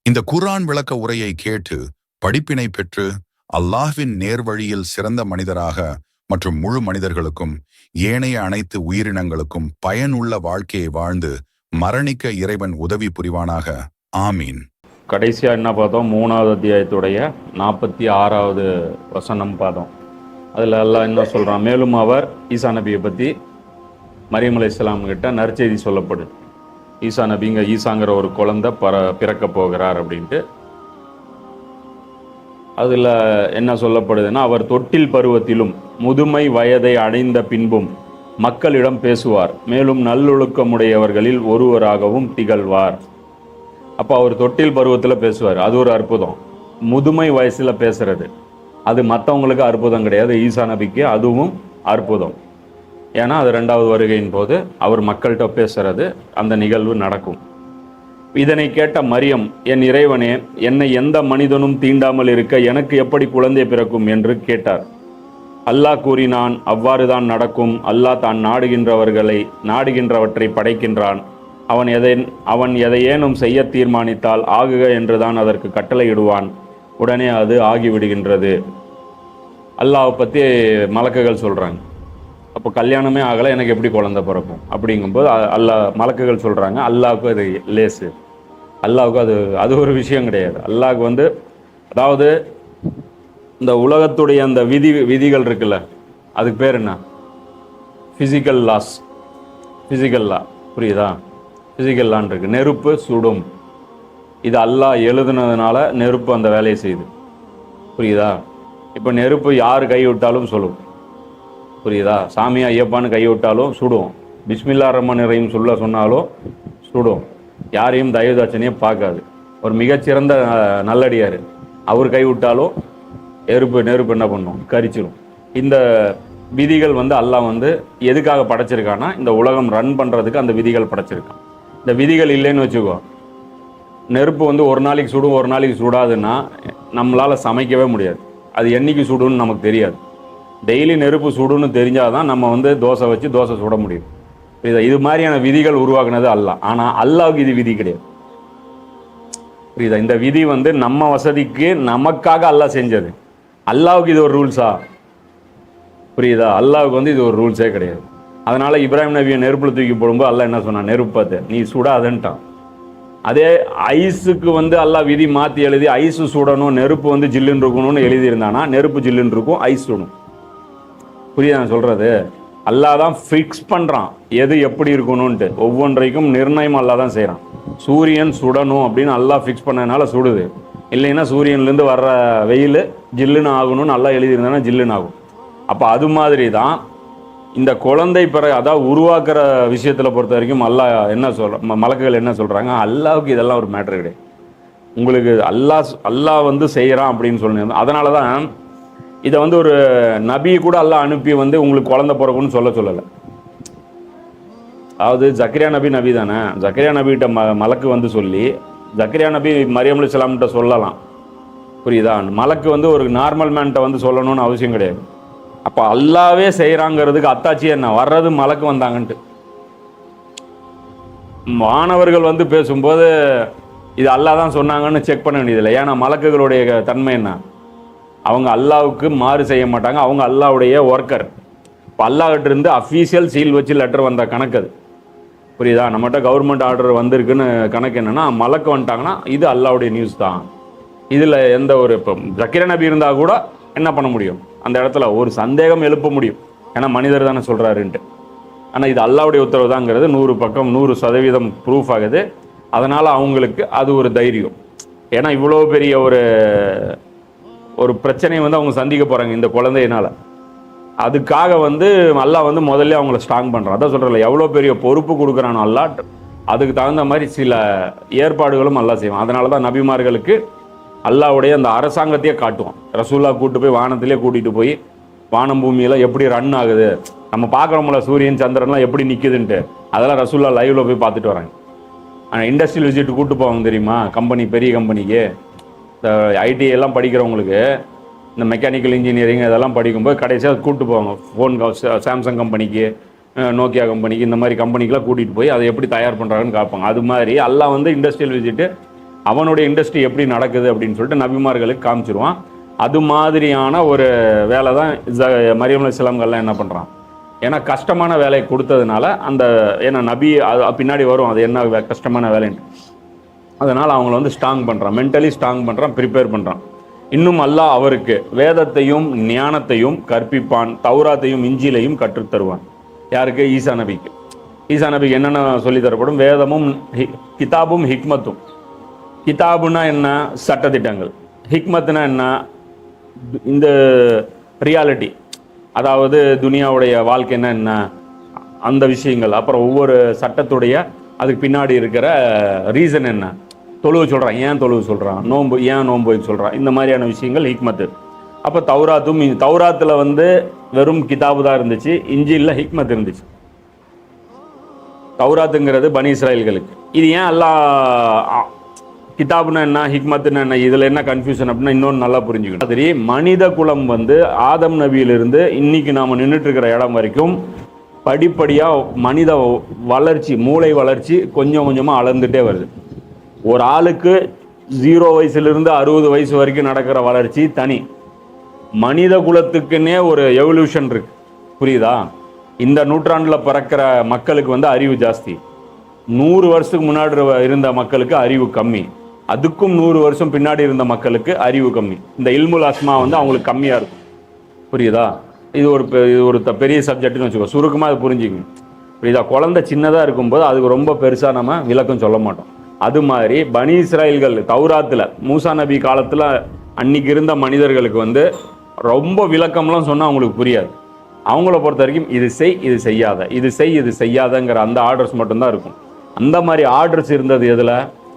இந்த குர்ஆன் விளக்க உரையை கேட்டு படிப்பினை பெற்று அல்லாஹ்வின் நேர்வழியில் சிறந்த மனிதராக மற்றும் முழு மனிதர்களுக்கும் ஏனைய அனைத்து உயிரினங்களுக்கும் பயனுள்ள வாழ்க்கையை வாழ்ந்து மரணிக்க இறைவன் உதவி புரிவானாக. ஆமீன். கடைசியா என்ன பார்த்தோம்? 3வது அத்தியாயத்துடைய 46வது வசனம் பார்த்தோம். அதில் அல்லாஹ் என்ன சொல்கிறான்? மேலும் அவர் ஈசா நபியை பற்றி மரியம் அலைஹிஸ்ஸலாம் கிட்ட நற்செய்தி சொல்லப்படுது. ஈசா நபிங்க ஈசாங்கிற ஒரு குழந்தை பிறக்க போகிறார் அப்படின்ட்டு. அதில் என்ன சொல்லப்படுதுன்னா, அவர் தொட்டில் பருவத்திலும் முதுமை வயதை அடைந்த பின்பும் மக்களிடம் பேசுவார், மேலும் நல்லொழுக்கமுடையவர்களில் ஒருவராகவும் திகழ்வார். அப்போ அவர் தொட்டில் பருவத்தில் பேசுவார், அது ஒரு அற்புதம். முதுமை வயசில் பேசுறது அது மற்றவங்களுக்கு அற்புதம் கிடையாது, ஈசா நபிக்கு அதுவும் அற்புதம். ஏன்னா அது 2வது வருகையின் போது அவர் மக்கள்கிட்ட பேசுறது, அந்த நிகழ்வு நடக்கும். இதனை கேட்ட மரியம், என் இறைவனே, என்னை எந்த மனிதனும் தீண்டாமல் இருக்க எனக்கு எப்படி குழந்தை பிறக்கும் என்று கேட்டார். அல்லாஹ் கூறினான், அவ்வாறுதான் நடக்கும். அல்லாஹ் தான் நாடுகின்றவற்றை படைக்கின்றான். அவன் எதையேனும் செய்ய தீர்மானித்தால் ஆகுக என்றுதான் அதற்கு கட்டளையிடுவான், உடனே அது ஆகிவிடுகின்றது. அல்லாஹ்வை பற்றி மலக்குகள் சொல்கிறாங்க. அப்போ கல்யாணமே ஆகலை, எனக்கு எப்படி குழந்தை பிறக்கும் அப்படிங்கும்போது மலக்குகள் சொல்கிறாங்க, அல்லாஹ்வுக்கு அது லேசு, அல்லாஹ்வுக்கு அது ஒரு விஷயம் கிடையாது. அல்லாஹ்வுக்கு அதாவது இந்த உலகத்துடைய அந்த விதிகள் இருக்குல்ல, அதுக்கு பேர் என்ன? ஃபிசிக்கல் லாஸ், ஃபிசிக்கல் லா, புரியுதா? ஃபிசிக்கல் லான் இருக்கு. நெருப்பு சுடும், இது அல்லாஹ் எழுதுனதுனால நெருப்பு அந்த வேலையை செய்யுது, புரியுதா? இப்போ நெருப்பு யார் கை விட்டாலும் சொல்லும், புரியுதா? சாமி ஐயப்பான்னு கை விட்டாலும் சுடும், பிஸ்மில்லா ரஹ்மான் ரஹீம் சொன்னாலும் சுடும், யாரையும் தயவுதாட்சணையே பார்க்காது. ஒரு மிகச்சிறந்த நல்லடியார், அவர் கை விட்டாலும் நெருப்பு என்ன பண்ணும்? கரிச்சிடும். இந்த விதிகள் அல்லாஹ் எதுக்காக படைச்சிருக்கான்னா, இந்த உலகம் ரன் பண்ணுறதுக்கு அந்த விதிகள் படைச்சிருக்கான். இந்த விதிகள் இல்லைன்னு வச்சுக்கோ, நெருப்பு ஒரு நாளைக்கு சுடும், ஒரு நாளைக்கு சுடாதுன்னா நம்மளால் சமைக்கவே முடியாது. அது என்னைக்கு சுடுன்னு நமக்கு தெரியாது. டெய்லி நெருப்பு சுடுன்னு தெரிஞ்சாதான் நம்ம தோசை வச்சு தோசை சுட முடியும். இது மாதிரியான விதிகள் உருவாக்குனது அல்லாஹ். ஆனால் அல்லாஹ்வுக்கு இது விதி கிடையாது, புரியுதா? இந்த விதி நம்ம வசதிக்கு நமக்காக அல்லாஹ் செஞ்சது. அல்லாஹ்வுக்கு இது ஒரு ரூல்ஸா? புரியுதா? அல்லாஹ்வுக்கு இது ஒரு ரூல்ஸே கிடையாது. அதனால இப்ராஹிம் நபியை நெருப்புல தூக்கி போடும்போது அல்லாஹ் என்ன சொன்னான்? நெருப்பத்தை நீ சுடாதன்ட்டான். அதே ஐஸுக்கு அல்லாஹ் விதி மாற்றி எழுதி ஐஸு சுடணும், நெருப்பு ஜில்லுன்னு இருக்கணும்னு எழுதியிருந்தானா நெருப்பு ஜில்லுன்னு இருக்கும், ஐஸ் சுடும். புரியுதா நான் சொல்றது? அல்லாஹ் தான் ஃபிக்ஸ் பண்ணுறான் எது எப்படி இருக்கணும்ன்ட்டு. ஒவ்வொன்றைக்கும் நிர்ணயம் அல்லாஹ் தான் செய்கிறான். சூரியன் சுடணும் அப்படின்னு அல்லாஹ் ஃபிக்ஸ் பண்ணதுனால சுடுது. இல்லைன்னா சூரியன்லேருந்து வர்ற வெயில் ஜில்லுன்னு ஆகணும்னு அல்லாஹ் எழுதியிருந்தானா ஜில்லுன்னு ஆகும். அப்போ அது மாதிரி தான் இந்த குழந்தை அதாவது உருவாக்குற விஷயத்தில் பொறுத்த வரைக்கும் அல்லாஹ் என்ன மலக்குகள் என்ன சொல்கிறாங்க? அல்லாஹ்வுக்கு இதெல்லாம் ஒரு மேட்ரு கிடையாது. உங்களுக்கு அல்லாஹ் செய்கிறான் அப்படின்னு சொல்லணும். அதனால தான் இதை ஒரு நபி கூட அல்லாஹ் அனுப்பி உங்களுக்கு குழந்தை பிறக்கும்னு சொல்லலை. அதாவது ஜக்கரியா நபி தானே, ஜக்கரியா நபிகிட்ட மலக்கு சொல்லி ஜக்கரியா நபி மரியம் அலைஹிஸ்ஸலாம்கிட்ட சொல்லலாம், புரியுதா? மலக்கு ஒரு நார்மல் மேன்கிட்ட சொல்லணும்னு அவசியம் கிடையாது. அப்போ அல்லாவே செய்கிறாங்கிறதுக்கு அத்தாச்சி என்ன? வர்றது மலக்கு வந்தாங்கன்ட்டு. மாணவர்கள் பேசும்போது இது அல்லாஹ் தான் சொன்னாங்கன்னு செக் பண்ண வேண்டியதில்லை. ஏன்னா மலக்குகளுடைய தன்மை என்ன? அவங்க அல்லாஹ்வுக்கு மாறு செய்ய மாட்டாங்க, அவங்க அல்லாஹ்வுடைய ஒர்க்கர். இப்போ அல்லாஹ்கிட்ட இருந்து அஃபீஷியல் சீல் வச்சு லெட்டர் வந்த கணக்கு அது, புரியுதா? நம்மகிட்ட கவர்மெண்ட் ஆர்டர் வந்திருக்குன்னு கணக்கு என்னென்னா, மலக்கு வந்துட்டாங்கன்னா இது அல்லாஹ்வுடைய நியூஸ் தான். இதில் எந்த ஒரு இப்போ ஜக்கரியா நபி இருந்தால் கூட என்ன பண்ண முடியும்? அந்த இடத்துல ஒரு சந்தேகம் எழுப்ப முடியும், ஏன்னா மனிதர் தானே சொல்கிறாருன்ட்டு. ஆனால் இது அல்லாஹ்வுடைய உத்தரவு தாங்கிறது 100 பக்கம் 100% ப்ரூஃப் ஆகுது. அதனால் அவங்களுக்கு அது ஒரு தைரியம். ஏன்னா இவ்வளோ பெரிய ஒரு பிரச்சனையை அவங்க சந்திக்க போகிறாங்க இந்த குழந்தையினால். அதுக்காக அல்லாஹ் முதல்ல அவங்கள ஸ்ட்ராங் பண்ணுறான். அதான் சொல்கிறல, எவ்வளோ பெரிய பொறுப்பு கொடுக்குறானோ அல்லாஹ், அதுக்கு தகுந்த மாதிரி சில ஏற்பாடுகளும் அல்லாஹ் செய்வான். அதனால தான் நபிமார்களுக்கு அல்லாஹ்வுடைய அந்த அரசாங்கத்தையே காட்டுவான். ரசூல்லா கூட்டு போய் வானத்திலே கூட்டிகிட்டு போய் வானம் பூமியில் எப்படி ரன் ஆகுது, நம்ம பார்க்குறோம்ல சூரியன் சந்திரன்லாம் எப்படி நிற்குதுன்ட்டு, அதெல்லாம் ரசூல்லா லைவில் போய் பார்த்துட்டு வராங்க. ஆனால் இண்டஸ்ட்ரியல் விசிட் கூப்பிட்டு போவாங்க தெரியுமா? பெரிய கம்பெனிக்கு இந்த ஐடி எல்லாம் படிக்கிறவங்களுக்கு, இந்த மெக்கானிக்கல் இன்ஜினியரிங் இதெல்லாம் படிக்கும்போது கடைசியாக கூப்பிட்டு போவாங்க. ஃபோன் சாம்சங் கம்பெனிக்கு, நோக்கியா கம்பெனிக்கு, இந்த மாதிரி கம்பெனிக்கெலாம் கூட்டிகிட்டு போய் அதை எப்படி தயார் பண்ணுறாங்கன்னு பார்ப்பாங்க. அது மாதிரி அல்லாஹ் இண்டஸ்ட்ரியல் விசிட்டு அவனுடைய இண்டஸ்ட்ரி எப்படி நடக்குது அப்படின்னு சொல்லிட்டு நபிமார்களுக்கு காமிச்சிருவான். அது மாதிரியான ஒரு வேலை தான் மரியம் அலைஹிஸ்ஸலாம்கள்லாம் என்ன பண்ணுறான். ஏன்னா கஷ்டமான வேலையை கொடுத்ததுனால அந்த ஏன்னா நபி அது பின்னாடி வரும் அது என்ன கஷ்டமான வேலைன்னு. அதனால் அவங்கள வந்து ஸ்ட்ராங் பண்ணுறான், மென்டலி ஸ்ட்ராங் பண்ணுறான், ப்ரிப்பேர் பண்ணுறான். இன்னும் அல்லாஹ் அவருக்கு வேதத்தையும் ஞானத்தையும் கற்பிப்பான், தௌராத்தையும் இஞ்சிலையும் கற்றுத்தருவான். யாருக்கு? ஈசா நபிக்கு. ஈசா நபிக்கு என்னென்ன சொல்லி தரப்படும்? வேதமும் கிதாபும் ஹிக்மத்தும். கிதாபுனா என்ன? சட்டத்திட்டங்கள். ஹிக்மத்துனா என்ன? இந்த ரியாலிட்டி, அதாவது துனியாவுடைய வாழ்க்கைன்னா என்ன அந்த விஷயங்கள். அப்புறம் ஒவ்வொரு சட்டத்துடைய அதுக்கு பின்னாடி இருக்கிற ரீசன் என்ன. தொழுவு சொல்கிறான், ஏன் தொழுவு சொல்கிறான், நோன்பு ஏன் நோன்பு சொல்கிறான், இந்த மாதிரியான விஷயங்கள் ஹிக்மத்து. அப்போ தௌராத்தில் வந்து வெறும் கிதாபு தான் இருந்துச்சு, இஞ்சில்ல ஹிக்மத் இருந்துச்சு. தௌராத்துங்கிறது பனி இஸ்ராயல்களுக்கு. இது ஏன் அல்லாஹ் கிதாபுனா என்ன ஹிக்மத்துன்னா என்ன, இதில் என்ன கன்ஃபியூஷன் அப்படின்னா இன்னொன்று நல்லா புரிஞ்சுக்கணும். சரி, மனித குலம் வந்து ஆதம் நபியிலிருந்து இன்னைக்கு நாம் நின்றுட்டு இருக்கிற இடம் வரைக்கும் படிப்படியாக மனித வளர்ச்சி, மூளை வளர்ச்சி கொஞ்சம் கொஞ்சமாக அளந்துட்டே வருது. ஒரு ஆளுக்கு 0 வயசுலேருந்து 60 வயசு வரைக்கும் நடக்கிற வளர்ச்சி தனி. மனித குலத்துக்குன்னே ஒரு எவல்யூஷன் இருக்கு, புரியுதா? இந்த நூற்றாண்டில் பிறக்கிற மக்களுக்கு வந்து அறிவு ஜாஸ்தி, 100 வருஷத்துக்கு முன்னாடி இருந்த மக்களுக்கு அறிவு கம்மி, அதுக்கும் 100 வருஷம் பின்னாடி இருந்த மக்களுக்கு அறிவு கம்மி. இந்த இல்முல் அஸ்மா வந்து அவங்களுக்கு கம்மியாக இருக்கும், புரியுதா? இது ஒரு பெரிய சப்ஜெக்ட்னு வச்சுக்கோ, சுருக்கமாக அது புரிஞ்சுக்கணும், புரியுதா? குழந்தை சின்னதாக இருக்கும்போது அதுக்கு ரொம்ப பெருசாக நம்ம விளக்கம் சொல்ல மாட்டோம். அது மாதிரி பனி இஸ்ராயல்கள் தௌராத்தில் மூசா நபி காலத்தில் அன்னைக்கு இருந்த மனிதர்களுக்கு வந்து ரொம்ப விளக்கம்லாம் சொன்னால் அவங்களுக்கு புரியாது. அவங்கள பொறுத்த வரைக்கும் இது செய், இது செய்யாத, இது செய், இது செய்யாதங்கிற அந்த ஆர்டர்ஸ் மட்டும்தான் இருக்கும். அந்த மாதிரி ஆர்டர்ஸ் இருந்தது எதில்?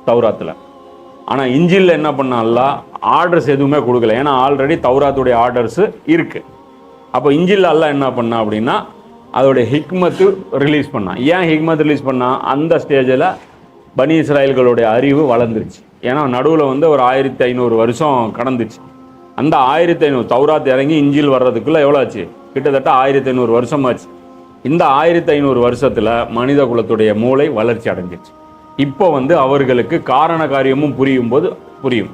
தௌராத்தில். ஆனால் இஞ்சிலில் என்ன பண்ணால ஆர்டர்ஸ் எதுவுமே கொடுக்கல, ஏன்னா ஆல்ரெடி தௌராத்துடைய ஆர்டர்ஸ் இருக்குது. அப்போ இஞ்சில் அல்லாஹ் என்ன பண்ணா அப்படின்னா அதோடைய ஹிக்மத்து ரிலீஸ் பண்ணான். ஏன் ஹிக்மத் ரிலீஸ் பண்ணால் அந்த ஸ்டேஜில் பனி இஸ்ராயல்களுடைய அறிவு வளர்ந்துருச்சு. ஏன்னா நடுவில் வந்து ஒரு 1500 வருஷம் கடந்துச்சு. அந்த 1500 தௌராத் இறங்கி இஞ்சில் வர்றதுக்குள்ளே எவ்வளோ ஆச்சு? கிட்டத்தட்ட 1500 வருஷம் ஆச்சு. இந்த 1500 வருஷத்தில் மனித குலத்துடைய மூளை வளர்ச்சி அடைஞ்சிச்சு. இப்போ வந்து அவர்களுக்கு காரண காரியமும் புரியும் போது புரியும்.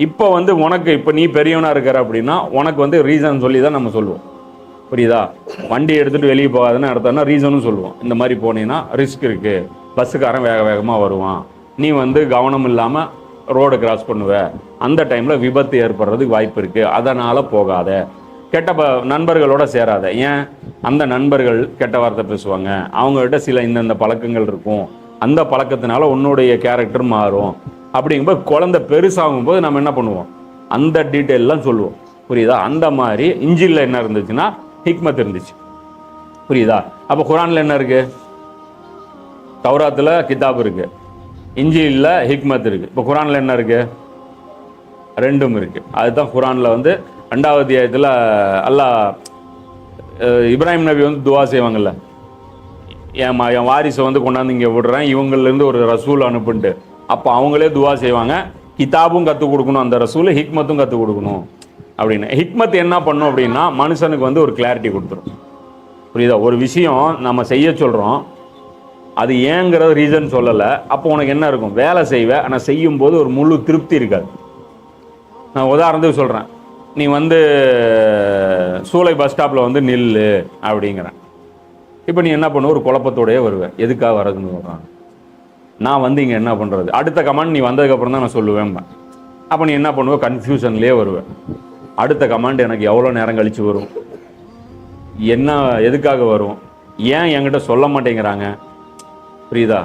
இப்போ வந்து உனக்கு இப்போ நீ பெரியவனாக இருக்கிற அப்படின்னா உனக்கு வந்து ரீசன் சொல்லி தான் நம்ம சொல்லுவோம், புரியுதா? வண்டி எடுத்துகிட்டு வெளியே போகாதுன்னு அடுத்தோன்னா ரீசனும் சொல்லுவோம். இந்த மாதிரி போனீங்கன்னா ரிஸ்க் இருக்குது, பஸ்ஸுக்காரன் வேகமாக வருவான், நீ வந்து கவனம் இல்லாமல் ரோடு கிராஸ் பண்ணுவ, அந்த டைமில் விபத்து ஏற்படுறதுக்கு வாய்ப்பு இருக்குது, அதனால் போகாத, கெட்ட நண்பர்களோட சேராத. ஏன்? அந்த நண்பர்கள் கெட்ட வார்த்தை பேசுவாங்க, அவங்ககிட்ட சில இந்தந்த பழக்கங்கள் இருக்கும், அந்த பழக்கத்தினால உன்னுடைய கேரக்டர் மாறும். அப்படிங்கும்போது குழந்தை பெருசாகும் போது நம்ம என்ன பண்ணுவோம்? அந்த டீட்டெயிலெலாம் சொல்லுவோம், புரியுதா? அந்த மாதிரி இஞ்சிலில் என்ன இருந்துச்சுன்னா ஹிக்மத் இருந்துச்சு, புரியுதா? அப்போ குரானில் என்ன இருக்குது? தௌராத்தில் கிதாப் இருக்குது, இஞ்சிலில் ஹிக்மத் இருக்குது. இப்போ குரானில் என்ன இருக்குது? ரெண்டும் இருக்குது. அதுதான் குரானில் வந்து 2வது அத்தியாயத்தில் அல்லாஹ் இப்ராஹிம் நபி வந்து துவா செய்வாங்கல்ல, என் வாரிசை வந்து கொண்டாந்து இங்கே விடுறேன், இவங்கள்லேருந்து ஒரு ரசூல் அனுப்புன்ட்டு. அப்போ அவங்களே துவா செய்வாங்க, கிதாபும் கற்றுக் கொடுக்கணும் அந்த ரசூல், ஹிக்மத்தும் கற்றுக் கொடுக்கணும் அப்படின்னு. ஹிக்மத் என்ன பண்ணும் அப்படின்னா மனுஷனுக்கு வந்து ஒரு கிளாரிட்டி கொடுத்துரும், புரியுதா? ஒரு விஷயம் நம்ம செய்ய சொல்கிறோம், அது ஏங்கிற ரீசன் சொல்லலை, அப்போ உனக்கு என்ன இருக்கும்? வேலை செய்வேன், ஆனால் செய்யும்போது ஒரு முழு திருப்தி இருக்காது. நான் உதாரணத்துக்கு சொல்கிறேன், நீ வந்து சூளை பஸ் ஸ்டாப்பில் வந்து நில்லு அப்படிங்கிறேன். இப்போ நீ என்ன பண்ணுவ? ஒரு குழப்பத்தோடையே வருவேன், எதுக்காக வரதுன்னு சொல்கிறாங்க. நான் வந்து இங்கே என்ன பண்ணுறது? அடுத்த கமாண்ட் நீ வந்ததுக்கப்புறம் தான் நான் சொல்லுவேன். அப்போ நீ என்ன பண்ணுவ? கன்ஃபியூஷன்லேயே வருவேன். அடுத்த கமாண்ட் எனக்கு எவ்வளோ நேரம் கழித்து வரும், என்ன எதுக்காக வரும், ஏன் என்கிட்ட சொல்ல மாட்டேங்கிறாங்க, புரியுதா?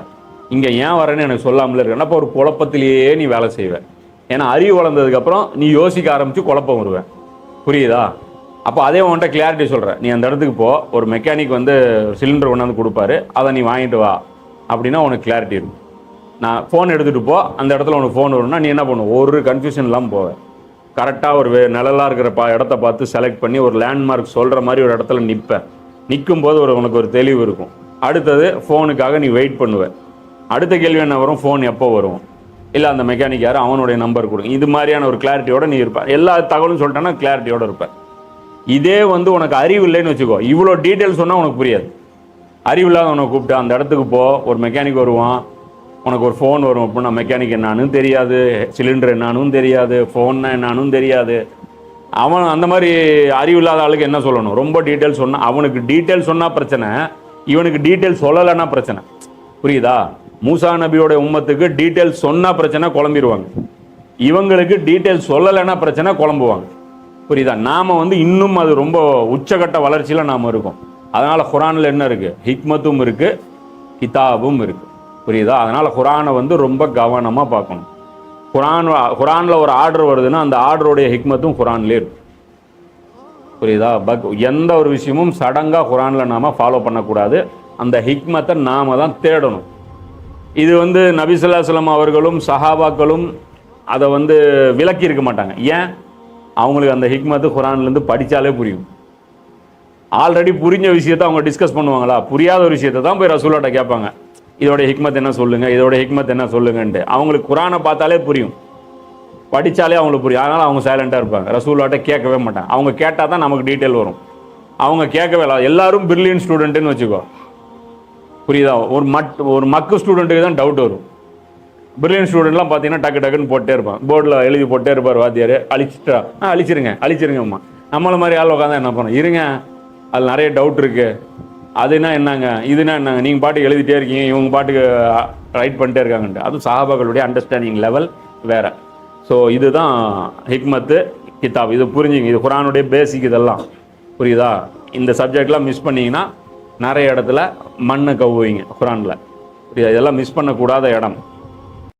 இங்கே ஏன் வரேன்னு எனக்கு சொல்லாமலே இருக்கேன். அப்போ ஒரு குழப்பத்திலேயே நீ வேலை செய்வேன். ஏன்னா அறிவு வளர்ந்ததுக்கப்புறம் நீ யோசிக்க ஆரம்பித்து குழப்பம் வருவேன், புரியுதா? அப்போ அதே உன்கிட்ட கிளாரிட்டி சொல்கிறேன், நீ அந்த இடத்துக்கு போ, ஒரு மெக்கானிக் வந்து சிலிண்டர் கொண்டாந்து கொடுப்பாரு, அதை நீ வாங்கிட்டு வா அப்படின்னா உனக்கு கிளாரிட்டி இருக்கும். நான் ஃபோன் எடுத்துகிட்டு போ, அந்த இடத்துல உனக்கு ஃபோன் வரும்னா நீ என்ன பண்ணுவோம்? ஒரு கன்ஃபியூஷன் இல்லாமல் போவேன். கரெக்டாக ஒரு நிழலாக இருக்கிற இடத்த பார்த்து செலக்ட் பண்ணி ஒரு லேண்ட்மார்க் சொல்கிற மாதிரி ஒரு இடத்துல நிற்பேன். நிற்கும் போது உனக்கு ஒரு தெளிவு இருக்கும். அடுத்தது ஃபோனுக்காக நீ வெயிட் பண்ணுவேன். அடுத்த கேள்வி என்ன வரும்? ஃபோன் எப்போ வரும், இல்லை அந்த மெக்கானிக் யார், அவனுடைய நம்பர் கொடுங்க. இது மாதிரியான ஒரு கிளாரிட்டியோடு நீ இருப்ப. எல்லா தகவலும் சொல்லிட்டேன்னா கிளாரிட்டியோடு இருப்பேன். இதே வந்து உனக்கு அறிவு இல்லைன்னு வச்சுக்கோ, இவ்வளோ டீட்டெயில் சொன்னால் உனக்கு புரியாது. அறிவு இல்லாத உனக்கு கூப்பிட்டு அந்த இடத்துக்கு போ, ஒரு மெக்கானிக் வருவான், உனக்கு ஒரு ஃபோன் வரும் அப்படின்னா மெக்கானிக் என்னான்னு தெரியாது, சிலிண்டர் என்னான்னு தெரியாது, ஃபோன்னா என்னான்னு தெரியாது. அவன் அந்த மாதிரி அறிவில்லாத ஆளுக்கு என்ன சொல்லணும்? ரொம்ப டீட்டெயில் சொன்னால், அவனுக்கு டீட்டெயில் சொன்னால் பிரச்சனை, இவனுக்கு டீட்டெயில் சொல்லலைன்னா பிரச்சனை. புரியுதா? மூசா நபியோட உம்மத்துக்கு டீட்டெயில் சொன்னால் பிரச்சனை, குழம்பிடுவாங்க. இவங்களுக்கு டீட்டெயில் சொல்லலைன்னா பிரச்சனை, குழம்புவாங்க. புரியுதா? நாம் இன்னும் அது ரொம்ப உச்சகட்ட வளர்ச்சியில் நாம் இருக்கோம். அதனால் குரானில் என்ன இருக்குது? ஹிக்மத்தும் இருக்குது, கிதாபும் இருக்குது. புரியுதா? அதனால் குரானை ரொம்ப கவனமாக பார்க்கணும். குரானில் ஒரு ஆர்டர் வருதுன்னா அந்த ஆர்டருடைய ஹிக்மத்தும் குரான்லேயே இருக்கும். புரியுதா? எந்த ஒரு விஷயமும் சடங்காக குரானில் நாம் ஃபாலோ பண்ணக்கூடாது. அந்த ஹிக்மத்தை நாம் தான் தேடணும். இது நபி ஸல்லல்லாஹு அலைஹி வஸல்லம் அவர்களும் சஹாபாக்களும் அதை விளக்கி இருக்க மாட்டாங்க. ஏன்? அவங்களுக்கு அந்த ஹிக்மத்து குரான்லேருந்து படித்தாலே புரியும். ஆல்ரெடி புரிஞ்ச விஷயத்தை அவங்க டிஸ்கஸ் பண்ணுவாங்களா? புரியாத ஒரு விஷயத்தை தான் போய் ரசூலாட்ட கேட்பாங்க. இதோட ஹிக்மத் என்ன சொல்லுங்கள், இதோட ஹிக்மத் என்ன சொல்லுங்கன்ட்டு. அவங்களுக்கு குரானை பார்த்தாலே புரியும், படித்தாலே அவங்களுக்கு புரியும். அதனால் அவங்க சைலண்ட்டாக இருப்பாங்க, ரசூலாட்ட கேட்கவே மாட்டாங்க. அவங்க கேட்டால் தான் நமக்கு டீட்டெயில் வரும். அவங்க கேட்கவே இல்லை. எல்லாரும் பிரில்லியன்ட் ஸ்டூடெண்ட்டுன்னு வச்சுக்கோ. புரியுதா? ஒரு மக்கு ஸ்டூடெண்ட்டுக்கு தான் டவுட் வரும். பிரில்லியன்ட் ஸ்டூடெண்ட்லாம் பார்த்தீங்கன்னா டக்கு டக்குன்னு போட்டே இருப்பான், போர்டில் எழுதி போட்டே இருப்பார் வாத்தியார். அழிச்சிருங்க. நம்மள மாதிரி ஆள் உட்காந்தா என்ன பண்ணணும்? இருங்க, அதில் நிறைய டவுட் இருக்குது. அதுனா என்னங்க, இதுனா என்னங்க, நீங்கள் பாட்டுக்கு எழுதிட்டே இருக்கீங்க, இவங்க பாட்டுக்கு ரைட் பண்ணிட்டே இருக்காங்கன்ட்டு. அதுவும் சஹாபாக்களுடைய அண்டர்ஸ்டாண்டிங் லெவல் வேறு. ஸோ இதுதான் ஹிக்மத்து, கிதாப். இது புரிஞ்சுங்க. இது குரானுடைய பேசிக். இதெல்லாம் புரியுதா? இந்த சப்ஜெக்ட்லாம் மிஸ் பண்ணிங்கன்னா நிறைய இடத்துல மண்ணை கவ்வுவீங்க குரானில். புரியுதா? இதெல்லாம் மிஸ் பண்ணக்கூடாத இடம்.